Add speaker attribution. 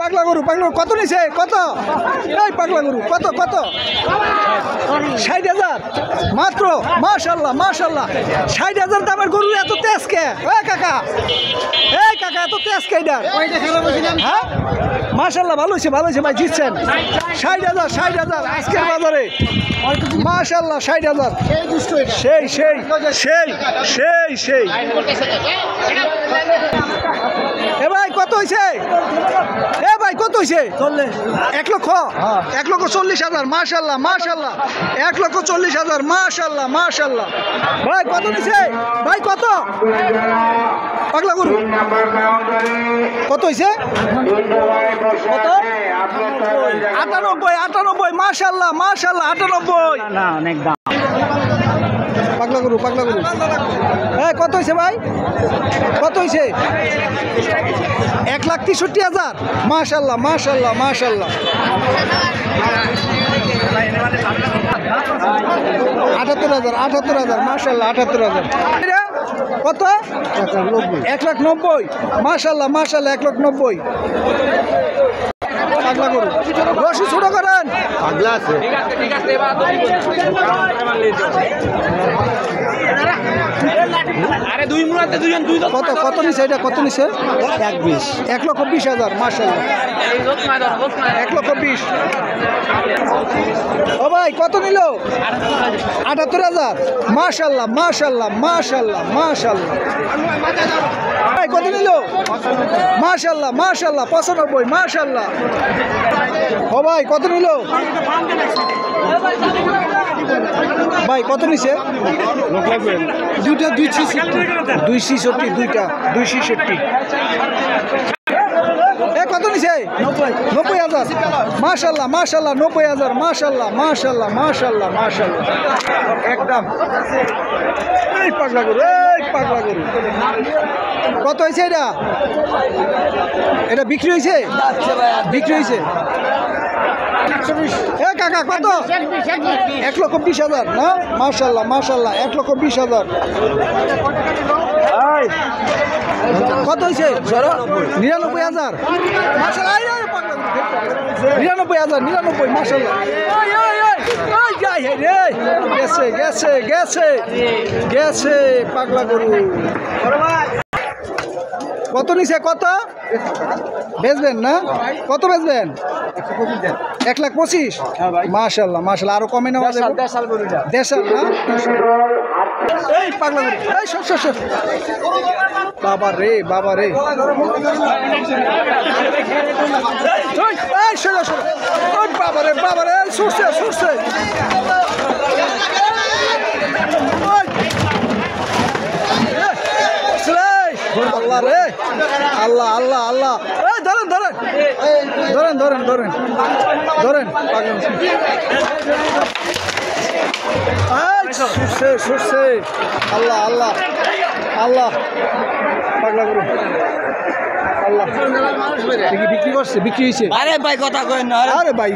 Speaker 1: পাগলা গরু কত নিছে কত? এই পাগলা গরু কত কত? 60,000 মাত্র। মাশাআল্লাহ মাশাআল্লাহ, 60,000 দামের গরু এত তেজ কে? এই কাকা এত তেজ কে এটা? হ্যাঁ মাশাআল্লাহ, ভালো হয়েছে ভাই, জিতছেন। 60,000 আজকের বাজারে মাশাআল্লাহ 60,000। সেই সেই সেই সেই সেই এ ভাই কত হয়েছে? এ ভাই কত হয়েছে? 1,40,000 মাশাআল্লাহ মাশাআল্লাহ, 1,40,000 মাশাআল্লাহ মাশাআল্লাহ। ভাই কত নিছে? ভাই কত? পাগলা গরু কত হয়েছে? কত? 98 মাশাআল্লাহ মাশাআল্লাহ, 98 না অনেক দাম। পাগলা গরু হ্যাঁ কত হয়েছে ভাই? কত হয়েছে? 1,63,000 মাশাআল্লাহ মাশাআল্লাহ মাশাআল্লাহ। 78,000 মাশাআল্লাহ 78,000। কত? 1,90,000 মাশাআল্লাহ মাশাআল্লাহ 1,90,000। পাগলা গরু রশি ছোট করেন, পাগলা আছে। কত কত নিছে এটা? কত নিছে? 1,20,000 মাশাআল্লাহ 1,20,000। ও ভাই কত নিল? 78,000 মাশাআল্লাহ মাশাআল্লাহ মাশাআল্লাহ মাশাআল্লাহ। ভাই কত নিল? মাশাআল্লাহ মাশাআল্লাহ 95 মাশাআল্লাহ। ও ভাই কত নিল? ভাই কত নিছে? দুইটা 260 দুইটা 260। কত নিছে? 90,000 মাশাআল্লাহ মাশাআল্লাহ 90,000 মাশাআল্লাহ মাশাআল্লাহ মাশাআল্লাহ মাশাআল্লাহ একদম। এই পাগলা গরু কত হয়েছে এটা? এটা বিক্রি হয়েছে? এ কাকা কত? 1,20,000 না মাশাআল্লাহ মাশাআল্লাহ 1,20,000। কত হয়েছে? 99,000 মাশাআল্লাহ 99,000 মাশাআল্লাহ। গেছে পাগলা গরু। কত নিছে? কত বেচবেন না? কত বেচবেন? 1,25,000 মাশাআল্লাহ মাশাআল্লাহ। আরো কমে নেওয়া যাবে? দেশাল না? এই পাগলা গরু এই সর বাবা রে বাবা রে সরছে আল্লাহ রে আল্লাহ আল্লাহ আল্লাহ। এই ধরেন সরছে আল্লাহ আল্লাহ আল্লাহ। পাগলা গরু আল্লাহ বিক্রি করছে, বিক্রি হয়েছে। আরে ভাই কথা কয় না, আরে ভাই।